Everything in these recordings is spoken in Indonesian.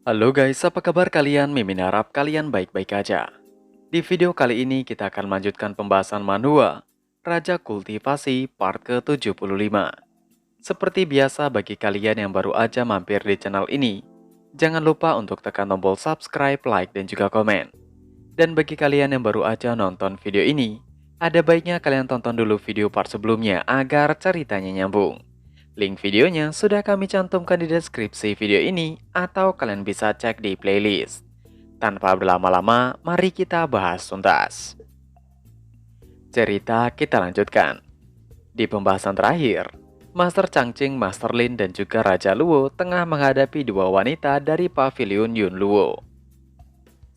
Halo guys, apa kabar kalian? Mimin harap kalian baik-baik aja. Di video kali ini kita akan melanjutkan pembahasan Manhwa, Raja Kultivasi part ke-75. Seperti biasa bagi kalian yang baru aja mampir di channel ini, jangan lupa untuk tekan tombol subscribe, like, dan juga komen. Dan bagi kalian yang baru aja nonton video ini, ada baiknya kalian tonton dulu video part sebelumnya agar ceritanya nyambung. Link videonya sudah kami cantumkan di deskripsi video ini atau kalian bisa cek di playlist. Tanpa berlama-lama, mari kita bahas tuntas. Cerita kita lanjutkan. Di pembahasan terakhir, Master Changqing, Master Lin, dan juga Raja Luo tengah menghadapi dua wanita dari pavilion Yun Luo.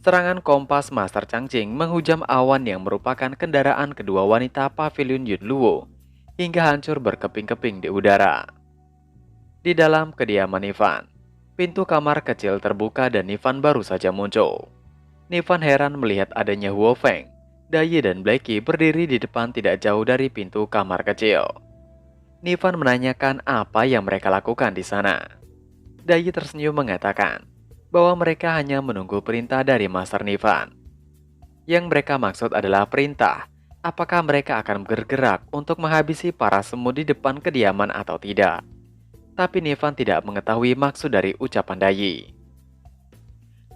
Serangan kompas Master Changqing menghujam awan yang merupakan kendaraan kedua wanita pavilion Yun Luo hingga hancur berkeping-keping di udara. Di dalam kediaman Nivan, pintu kamar kecil terbuka dan Nivan baru saja muncul. Nivan heran melihat adanya Huo Feng, Dai dan Blacky berdiri di depan tidak jauh dari pintu kamar kecil. Nivan menanyakan apa yang mereka lakukan di sana. Dai tersenyum mengatakan bahwa mereka hanya menunggu perintah dari Master Nivan. Yang mereka maksud adalah perintah, apakah mereka akan bergerak untuk menghabisi para semut di depan kediaman atau tidak. Tapi Nivan tidak mengetahui maksud dari ucapan Dai.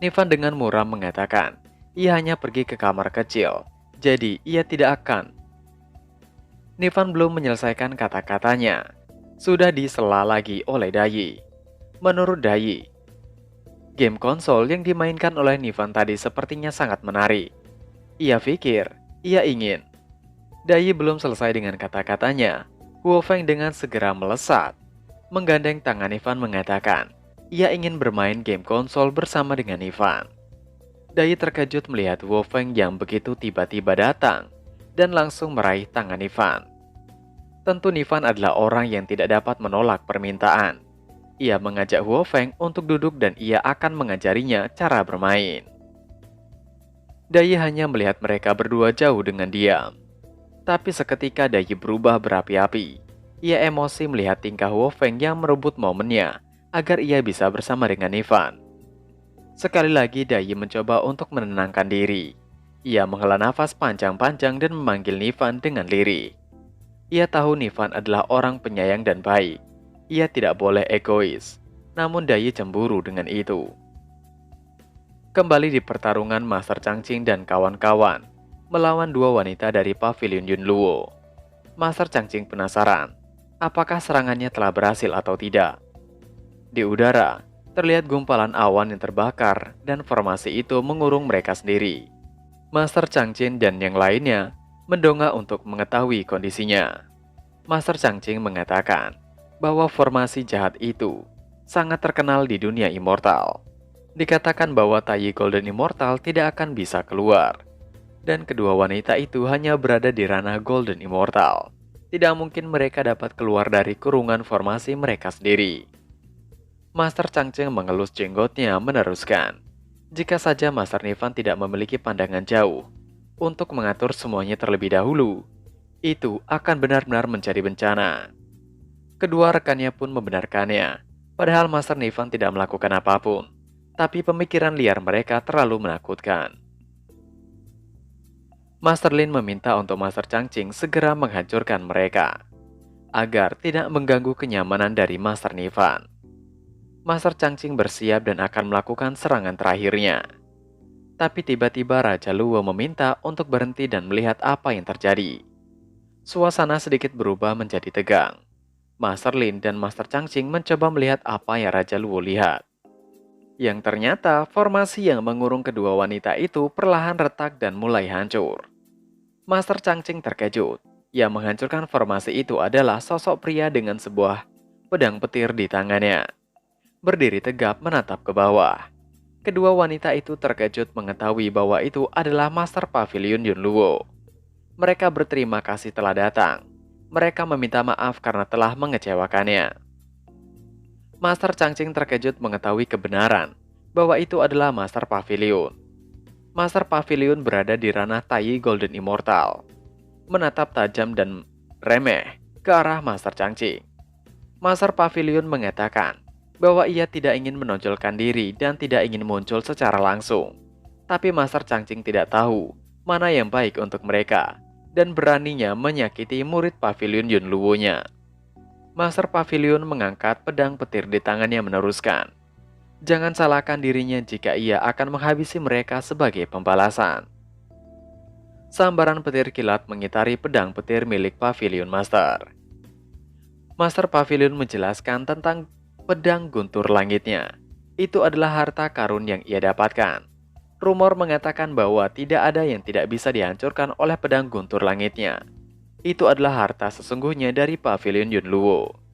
Nivan dengan muram mengatakan, ia hanya pergi ke kamar kecil, jadi ia tidak akan. Nivan belum menyelesaikan kata-katanya, sudah disela lagi oleh Dai. Menurut Dai, game konsol yang dimainkan oleh Nivan tadi sepertinya sangat menarik. Ia pikir, ia ingin. Dai belum selesai dengan kata-katanya, Huo Feng dengan segera melesat. Menggandeng tangan Nivan mengatakan, ia ingin bermain game konsol bersama dengan Nivan. Dai terkejut melihat Huo Feng yang begitu tiba-tiba datang dan langsung meraih tangan Nivan. Tentu Nivan adalah orang yang tidak dapat menolak permintaan. Ia mengajak Huo Feng untuk duduk dan ia akan mengajarinya cara bermain. Dai hanya melihat mereka berdua jauh dengan diam. Tapi seketika Dai berubah berapi-api. Ia emosi melihat tingkah Huo Feng yang merebut momennya agar ia bisa bersama dengan Nivan. Sekali lagi Dai mencoba untuk menenangkan diri. Ia menghela nafas panjang-panjang dan memanggil Nivan dengan lirik. Ia tahu Nivan adalah orang penyayang dan baik. Ia tidak boleh egois. Namun Dai cemburu dengan itu. Kembali di pertarungan Master Changqing dan kawan-kawan melawan dua wanita dari pavilion Yun Luo. Master Changqing penasaran apakah serangannya telah berhasil atau tidak. Di udara, terlihat gumpalan awan yang terbakar dan formasi itu mengurung mereka sendiri. Master Changqing dan yang lainnya mendongak untuk mengetahui kondisinya. Master Changqing mengatakan bahwa formasi jahat itu sangat terkenal di dunia immortal. Dikatakan bahwa Tai Golden Immortal tidak akan bisa keluar. Dan kedua wanita itu hanya berada di ranah Golden Immortal. Tidak mungkin mereka dapat keluar dari kurungan formasi mereka sendiri. Master Changqing mengelus jenggotnya meneruskan. Jika saja Master Nivan tidak memiliki pandangan jauh untuk mengatur semuanya terlebih dahulu, itu akan benar-benar menjadi bencana. Kedua rekannya pun membenarkannya, padahal Master Nivan tidak melakukan apapun, tapi pemikiran liar mereka terlalu menakutkan. Master Lin meminta untuk Master Changqing segera menghancurkan mereka, agar tidak mengganggu kenyamanan dari Master Nivan. Master Changqing bersiap dan akan melakukan serangan terakhirnya. Tapi tiba-tiba Raja Luo meminta untuk berhenti dan melihat apa yang terjadi. Suasana sedikit berubah menjadi tegang. Master Lin dan Master Changqing mencoba melihat apa yang Raja Luo lihat. Yang ternyata formasi yang mengurung kedua wanita itu perlahan retak dan mulai hancur. Master Changqing terkejut. Yang menghancurkan formasi itu adalah sosok pria dengan sebuah pedang petir di tangannya. Berdiri tegap menatap ke bawah. Kedua wanita itu terkejut mengetahui bahwa itu adalah Master Pavilion Yun Luo. Mereka berterima kasih telah datang. Mereka meminta maaf karena telah mengecewakannya. Master Changqing terkejut mengetahui kebenaran bahwa itu adalah Master Pavilion. Master Pavilion berada di ranah Tai Golden Immortal. Menatap tajam dan remeh ke arah Master Changqing. Master Pavilion mengatakan bahwa ia tidak ingin menonjolkan diri dan tidak ingin muncul secara langsung. Tapi Master Changqing tidak tahu mana yang baik untuk mereka dan beraninya menyakiti murid Pavilion Yunluo-nya. Master Pavilion mengangkat pedang petir di tangannya meneruskan. Jangan salahkan dirinya jika ia akan menghabisi mereka sebagai pembalasan. Sambaran petir kilat mengitari pedang petir milik Pavilion Master. Master Pavilion menjelaskan tentang pedang guntur langitnya. Itu adalah harta karun yang ia dapatkan. Rumor mengatakan bahwa tidak ada yang tidak bisa dihancurkan oleh pedang guntur langitnya. Itu adalah harta sesungguhnya dari Pavilion Yunluo.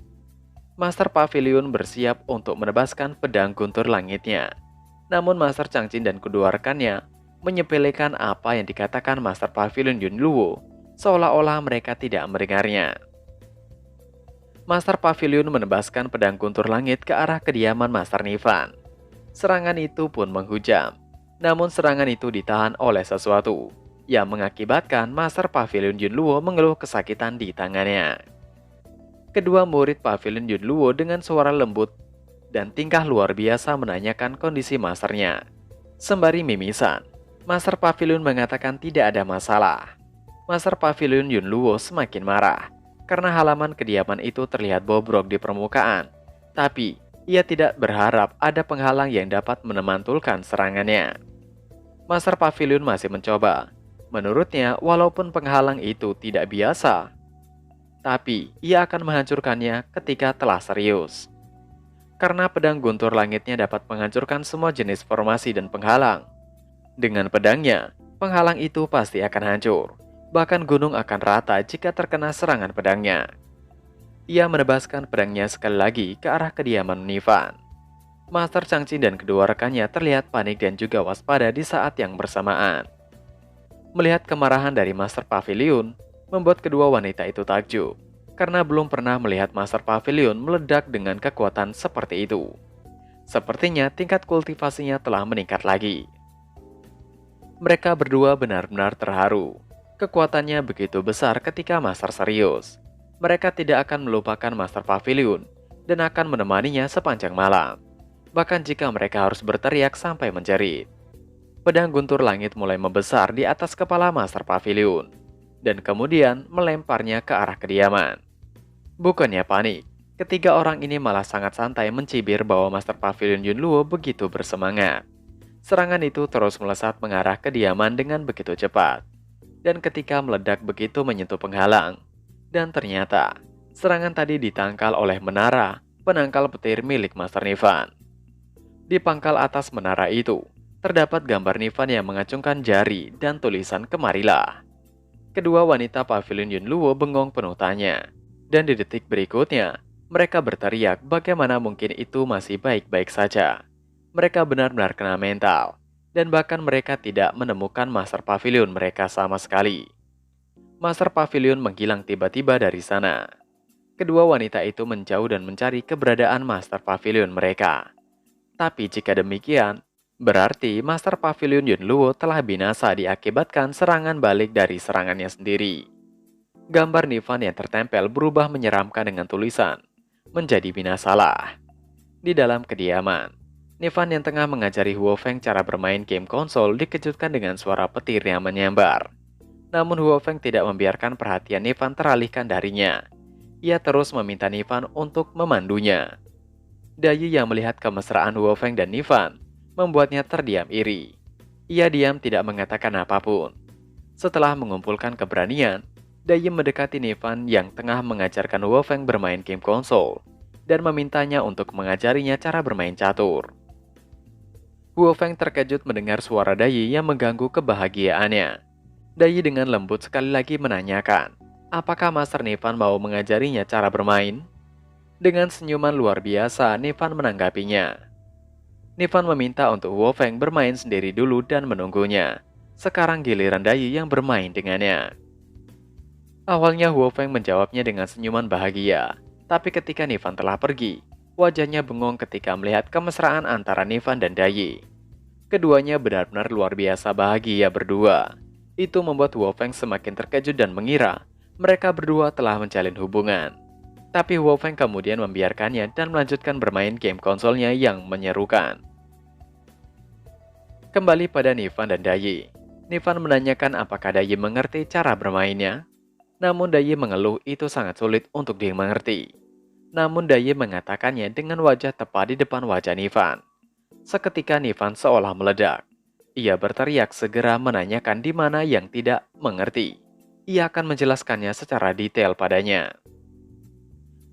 Master Pavilion bersiap untuk menebaskan pedang guntur langitnya. Namun Master Changqing dan kedua rekannya menyepelekan apa yang dikatakan Master Pavilion Yunluo, seolah-olah mereka tidak mendengarnya. Master Pavilion menebaskan pedang guntur langit ke arah kediaman Master Nifan. Serangan itu pun menghujam. Namun serangan itu ditahan oleh sesuatu yang mengakibatkan Master Pavilion Yunluo mengeluh kesakitan di tangannya. Kedua murid Pavilion Yunluo dengan suara lembut dan tingkah luar biasa menanyakan kondisi masternya. Sembari mimisan, Master Pavilion mengatakan tidak ada masalah. Master Pavilion Yunluo semakin marah karena halaman kediaman itu terlihat bobrok di permukaan. Tapi ia tidak berharap ada penghalang yang dapat menemantulkan serangannya. Master Pavilion masih mencoba. Menurutnya, walaupun penghalang itu tidak biasa, tapi ia akan menghancurkannya ketika telah serius. Karena pedang guntur langitnya dapat menghancurkan semua jenis formasi dan penghalang. Dengan pedangnya, penghalang itu pasti akan hancur. Bahkan gunung akan rata jika terkena serangan pedangnya. Ia menebaskan pedangnya sekali lagi ke arah kediaman Nifan. Master Changqing dan kedua rekannya terlihat panik dan juga waspada di saat yang bersamaan. Melihat kemarahan dari Master Pavilion, membuat kedua wanita itu takjub, karena belum pernah melihat Master Pavilion meledak dengan kekuatan seperti itu. Sepertinya tingkat kultivasinya telah meningkat lagi. Mereka berdua benar-benar terharu. Kekuatannya begitu besar ketika Master serius. Mereka tidak akan melupakan Master Pavilion dan akan menemaninya sepanjang malam. Bahkan jika mereka harus berteriak sampai menjerit. Pedang guntur langit mulai membesar di atas kepala Master Pavilion dan kemudian melemparnya ke arah kediaman. Bukannya panik, ketiga orang ini malah sangat santai mencibir bahwa Master Pavilion Yunluo begitu bersemangat. Serangan itu terus melesat mengarah kediaman dengan begitu cepat. Dan ketika meledak begitu menyentuh penghalang. Dan ternyata, serangan tadi ditangkal oleh menara penangkal petir milik Master Nifan. Di pangkal atas menara itu, terdapat gambar Nifan yang mengacungkan jari dan tulisan "Kemarilah". Kedua wanita Pavilion Yunluo bengong penuh tanya. Dan di detik berikutnya, mereka berteriak bagaimana mungkin itu masih baik-baik saja. Mereka benar-benar kena mental. Dan bahkan mereka tidak menemukan Master Pavilion mereka sama sekali. Master Pavilion menghilang tiba-tiba dari sana. Kedua wanita itu menjauh dan mencari keberadaan Master Pavilion mereka. Tapi jika demikian, berarti Master Pavilion Yunluo telah binasa diakibatkan serangan balik dari serangannya sendiri. Gambar Nifan yang tertempel berubah menyeramkan dengan tulisan, "Menjadi binasalah." Di dalam kediaman, Nifan yang tengah mengajari Huo Feng cara bermain game konsol dikejutkan dengan suara petir yang menyambar. Namun Huo Feng tidak membiarkan perhatian Nifan teralihkan darinya. Ia terus meminta Nifan untuk memandunya. Dayi yang melihat kemesraan Huo Feng dan Nifan membuatnya terdiam iri. Ia diam tidak mengatakan apapun. Setelah mengumpulkan keberanian, Dayi mendekati Nifan yang tengah mengajarkan Huo Feng bermain game konsol dan memintanya untuk mengajarinya cara bermain catur. Huo Feng terkejut mendengar suara Dayi yang mengganggu kebahagiaannya. Dayi dengan lembut sekali lagi menanyakan, apakah Master Nifan mau mengajarinya cara bermain? Dengan senyuman luar biasa, Nifan menanggapinya. Nifan meminta untuk Huo Feng bermain sendiri dulu dan menunggunya. Sekarang giliran Dayi yang bermain dengannya. Awalnya Huo Feng menjawabnya dengan senyuman bahagia. Tapi ketika Nifan telah pergi, wajahnya bengong ketika melihat kemesraan antara Nifan dan Dayi. Keduanya benar-benar luar biasa bahagia berdua. Itu membuat Huo Feng semakin terkejut dan mengira mereka berdua telah menjalin hubungan. Tapi Huo Feng kemudian membiarkannya dan melanjutkan bermain game konsolnya yang menyerukan. Kembali pada Nivan dan Dayi. Nivan menanyakan apakah Dayi mengerti cara bermainnya. Namun Dayi mengeluh itu sangat sulit untuk dimengerti. Namun Dayi mengatakannya dengan wajah tepat di depan wajah Nivan. Seketika Nivan seolah meledak. Ia berteriak segera menanyakan di mana yang tidak mengerti. Ia akan menjelaskannya secara detail padanya.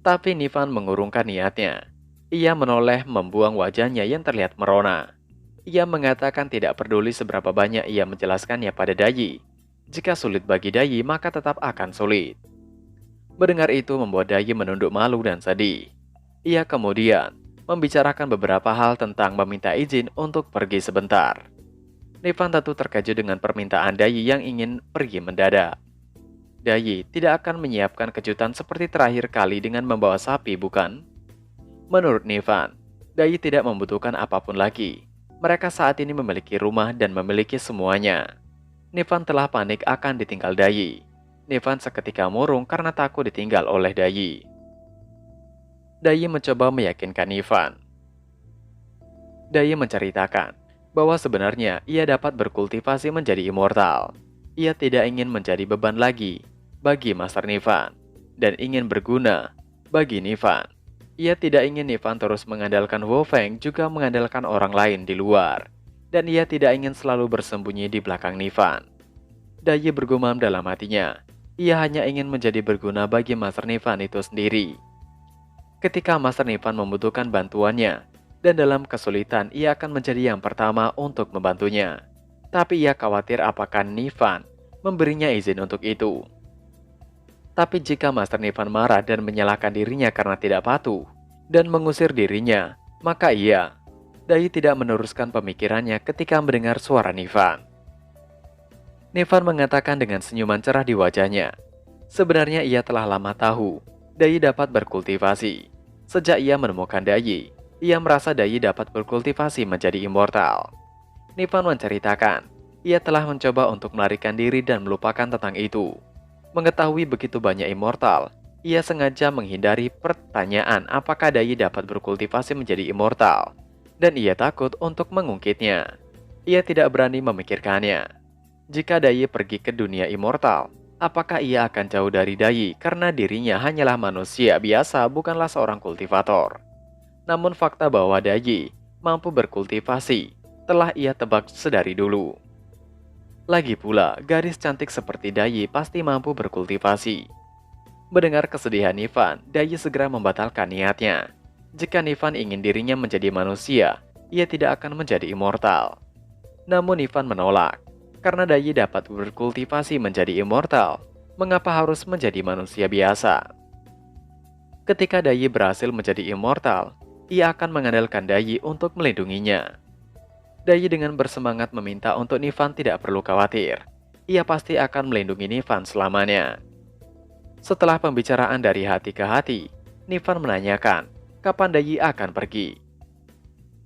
Tapi Nivan mengurungkan niatnya. Ia menoleh membuang wajahnya yang terlihat merona. Ia mengatakan tidak peduli seberapa banyak ia menjelaskannya pada Dayi. Jika sulit bagi Dayi, maka tetap akan sulit. Mendengar itu membuat Dayi menunduk malu dan sedih. Ia kemudian membicarakan beberapa hal tentang meminta izin untuk pergi sebentar. Nivan tentu terkejut dengan permintaan Dayi yang ingin pergi mendadak. Dayi tidak akan menyiapkan kejutan seperti terakhir kali dengan membawa sapi, bukan? Menurut Nivan, Dayi tidak membutuhkan apapun lagi. Mereka saat ini memiliki rumah dan memiliki semuanya. Nivan telah panik akan ditinggal Dayi. Nivan seketika murung karena takut ditinggal oleh Dayi. Dayi mencoba meyakinkan Nivan. Dayi menceritakan bahwa sebenarnya ia dapat berkultivasi menjadi immortal. Ia tidak ingin menjadi beban lagi bagi Master Nivan dan ingin berguna bagi Nivan. Ia tidak ingin Nivan terus mengandalkan Huo Feng, juga mengandalkan orang lain di luar. Dan ia tidak ingin selalu bersembunyi di belakang Nivan. Dayi bergumam dalam hatinya. Ia hanya ingin menjadi berguna bagi Master Nivan itu sendiri. Ketika Master Nivan membutuhkan bantuannya, dan dalam kesulitan ia akan menjadi yang pertama untuk membantunya. Tapi ia khawatir apakah Nivan memberinya izin untuk itu. Tapi jika Master Nivan marah dan menyalahkan dirinya karena tidak patuh dan mengusir dirinya, maka Dayi tidak meneruskan pemikirannya ketika mendengar suara Nivan. Nivan mengatakan dengan senyuman cerah di wajahnya. Sebenarnya ia telah lama tahu Dayi dapat berkultivasi. Sejak ia menemukan Dayi, ia merasa Dayi dapat berkultivasi menjadi immortal. Nivan menceritakan, ia telah mencoba untuk melarikan diri dan melupakan tentang itu. Mengetahui begitu banyak immortal, ia sengaja menghindari pertanyaan apakah Dayi dapat berkultivasi menjadi immortal. Dan ia takut untuk mengungkitnya. Ia tidak berani memikirkannya. Jika Dayi pergi ke dunia immortal, apakah ia akan jauh dari Dayi karena dirinya hanyalah manusia biasa, bukanlah seorang kultivator. Namun fakta bahwa Dayi mampu berkultivasi telah ia tebak sedari dulu. Lagi pula, gadis cantik seperti Dayi pasti mampu berkultivasi. Mendengar kesedihan Nivan, Dayi segera membatalkan niatnya. Jika Nivan ingin dirinya menjadi manusia, ia tidak akan menjadi immortal. Namun Nivan menolak, karena Dayi dapat berkultivasi menjadi immortal. Mengapa harus menjadi manusia biasa? Ketika Dayi berhasil menjadi immortal, ia akan mengandalkan Dayi untuk melindunginya. Dayi dengan bersemangat meminta untuk Nivan tidak perlu khawatir. Ia pasti akan melindungi Nivan selamanya. Setelah pembicaraan dari hati ke hati, Nivan menanyakan kapan Dayi akan pergi.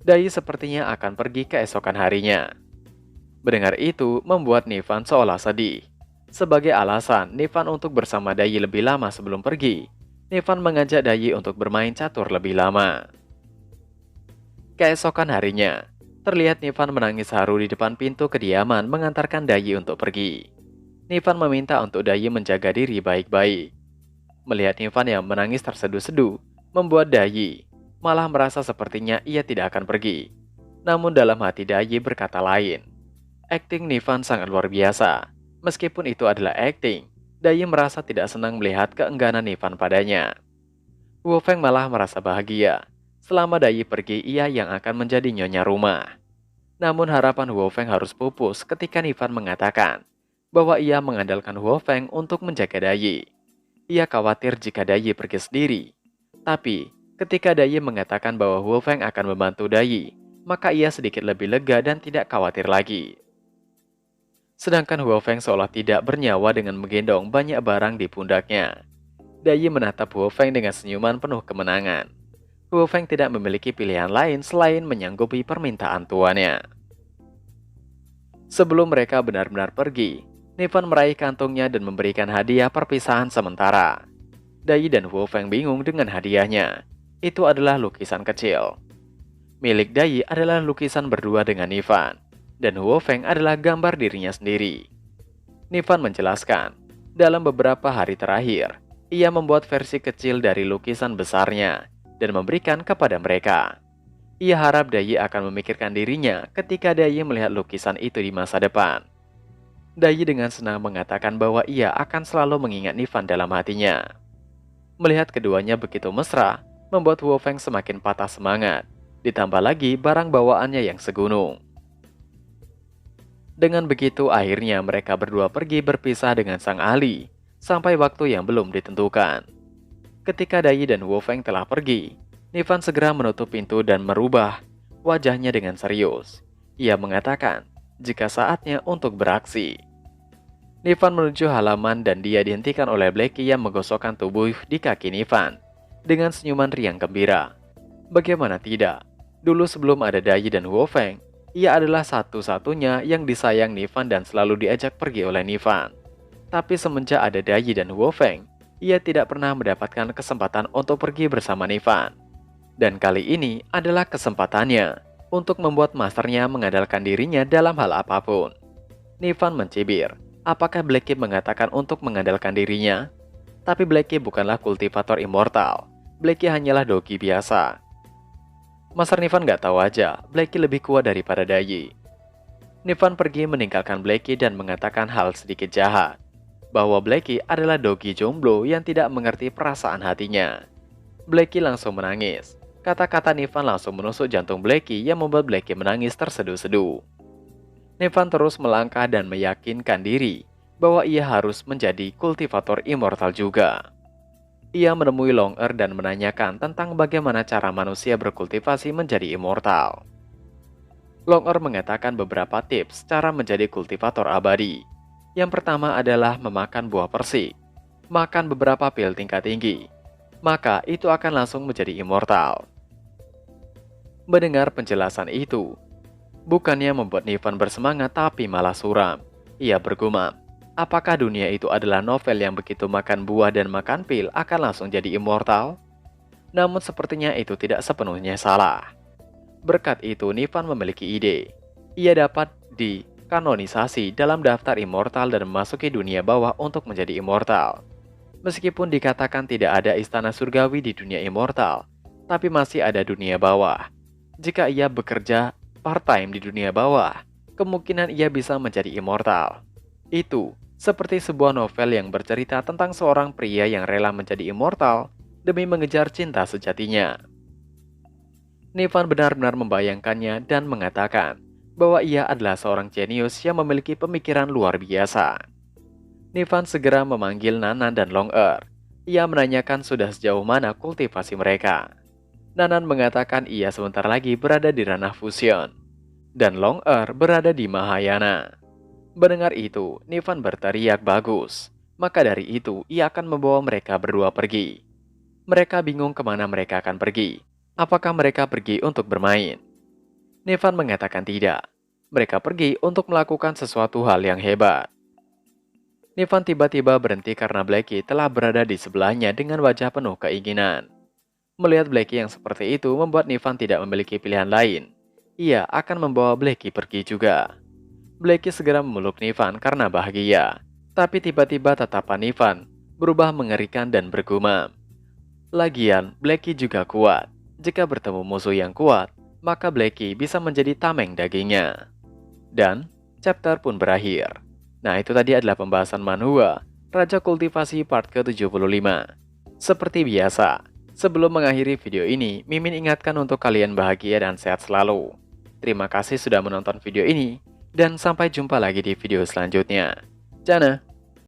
Dayi sepertinya akan pergi keesokan harinya. Mendengar itu membuat Nivan seolah sedih. Sebagai alasan Nivan untuk bersama Dayi lebih lama sebelum pergi, Nivan mengajak Dayi untuk bermain catur lebih lama. Keesokan harinya, terlihat Nivan menangis haru di depan pintu kediaman mengantarkan Dayi untuk pergi. Nivan meminta untuk Dayi menjaga diri baik-baik. Melihat Nivan yang menangis terseduh-seduh, membuat Dayi malah merasa sepertinya ia tidak akan pergi. Namun dalam hati Dayi berkata lain. Akting Nivan sangat luar biasa. Meskipun itu adalah akting, Dayi merasa tidak senang melihat keengganan Nivan padanya. Huo Feng malah merasa bahagia. Selama Dayi pergi, ia yang akan menjadi nyonya rumah. Namun harapan Huo Feng harus pupus ketika Nivan mengatakan bahwa ia mengandalkan Huo Feng untuk menjaga Dayi. Ia khawatir jika Dayi pergi sendiri. Tapi ketika Dayi mengatakan bahwa Huo Feng akan membantu Dayi, maka ia sedikit lebih lega dan tidak khawatir lagi. Sedangkan Huo Feng seolah tidak bernyawa dengan menggendong banyak barang di pundaknya. Dayi menatap Huo Feng dengan senyuman penuh kemenangan. Huo Feng tidak memiliki pilihan lain selain menyanggupi permintaan tuannya. Sebelum mereka benar-benar pergi, Nivan meraih kantongnya dan memberikan hadiah perpisahan sementara. Dai dan Huo Feng bingung dengan hadiahnya. Itu adalah lukisan kecil. Milik Dai adalah lukisan berdua dengan Nivan, dan Huo Feng adalah gambar dirinya sendiri. Nivan menjelaskan, dalam beberapa hari terakhir, ia membuat versi kecil dari lukisan besarnya dan memberikan kepada mereka. Ia harap Dai akan memikirkan dirinya ketika Dai melihat lukisan itu di masa depan. Dai dengan senang mengatakan bahwa ia akan selalu mengingat Nivan dalam hatinya. Melihat keduanya begitu mesra, membuat Huo Feng semakin patah semangat, ditambah lagi barang bawaannya yang segunung. Dengan begitu akhirnya mereka berdua pergi berpisah dengan sang ahli, sampai waktu yang belum ditentukan. Ketika Dai dan Huo Feng telah pergi, Nivan segera menutup pintu dan merubah wajahnya dengan serius. Ia mengatakan, jika saatnya untuk beraksi. Nivan menuju halaman dan dia dihentikan oleh Blackie yang menggosokkan tubuh di kaki Nivan dengan senyuman riang gembira. Bagaimana tidak? Dulu sebelum ada Dai dan Huo Feng, ia adalah satu-satunya yang disayang Nivan dan selalu diajak pergi oleh Nivan. Tapi semenjak ada Dai dan Huo Feng, ia tidak pernah mendapatkan kesempatan untuk pergi bersama Nivan. Dan kali ini adalah kesempatannya untuk membuat masternya mengandalkan dirinya dalam hal apapun. Nivan mencibir, apakah Blackie mengatakan untuk mengandalkan dirinya? Tapi Blackie bukanlah kultivator immortal. Blackie hanyalah dogi biasa. Master Nivan gak tahu aja, Blackie lebih kuat daripada Dai. Nivan pergi meninggalkan Blackie dan mengatakan hal sedikit jahat, bahwa Blackie adalah dogi jomblo yang tidak mengerti perasaan hatinya. Blackie langsung menangis. Kata-kata Nivan langsung menusuk jantung Blackie yang membuat Blackie menangis terseduh-seduh. Nivan terus melangkah dan meyakinkan diri bahwa ia harus menjadi kultivator immortal juga. Ia menemui Long Er dan menanyakan tentang bagaimana cara manusia berkultivasi menjadi immortal. Long Er mengatakan beberapa tips cara menjadi kultivator abadi. Yang pertama adalah memakan buah persik, makan beberapa pil tingkat tinggi, maka itu akan langsung menjadi immortal. Mendengar penjelasan itu, bukannya membuat Nivan bersemangat tapi malah suram. Ia bergumam, apakah dunia itu adalah novel yang begitu makan buah dan makan pil akan langsung jadi immortal? Namun sepertinya itu tidak sepenuhnya salah. Berkat itu Nivan memiliki ide. Ia dapat dikanonisasi dalam daftar immortal dan memasuki dunia bawah untuk menjadi immortal. Meskipun dikatakan tidak ada istana surgawi di dunia immortal, tapi masih ada dunia bawah. Jika ia bekerja part-time di dunia bawah, kemungkinan ia bisa menjadi immortal. Itu seperti sebuah novel yang bercerita tentang seorang pria yang rela menjadi immortal demi mengejar cinta sejatinya. Nivan benar-benar membayangkannya dan mengatakan bahwa ia adalah seorang jenius yang memiliki pemikiran luar biasa. Nivan segera memanggil Nanan dan Long Er. Ia menanyakan sudah sejauh mana kultivasi mereka. Nanan mengatakan ia sebentar lagi berada di ranah fusion, dan Long Er berada di Mahayana. Mendengar itu, Nivan berteriak bagus. Maka dari itu, ia akan membawa mereka berdua pergi. Mereka bingung kemana mereka akan pergi. Apakah mereka pergi untuk bermain? Nivan mengatakan tidak. Mereka pergi untuk melakukan sesuatu hal yang hebat. Nivan tiba-tiba berhenti karena Blackie telah berada di sebelahnya dengan wajah penuh keinginan. Melihat Blackie yang seperti itu membuat Nivan tidak memiliki pilihan lain. Ia akan membawa Blackie pergi juga. Blackie segera memeluk Nivan karena bahagia. Tapi tiba-tiba tatapan Nivan berubah mengerikan dan bergumam. Lagian, Blackie juga kuat. Jika bertemu musuh yang kuat, maka Blackie bisa menjadi tameng dagingnya. Dan, chapter pun berakhir. Nah, itu tadi adalah pembahasan manhwa Raja Kultivasi part ke-75. Seperti biasa, sebelum mengakhiri video ini, Mimin ingatkan untuk kalian bahagia dan sehat selalu. Terima kasih sudah menonton video ini, dan sampai jumpa lagi di video selanjutnya. Jana!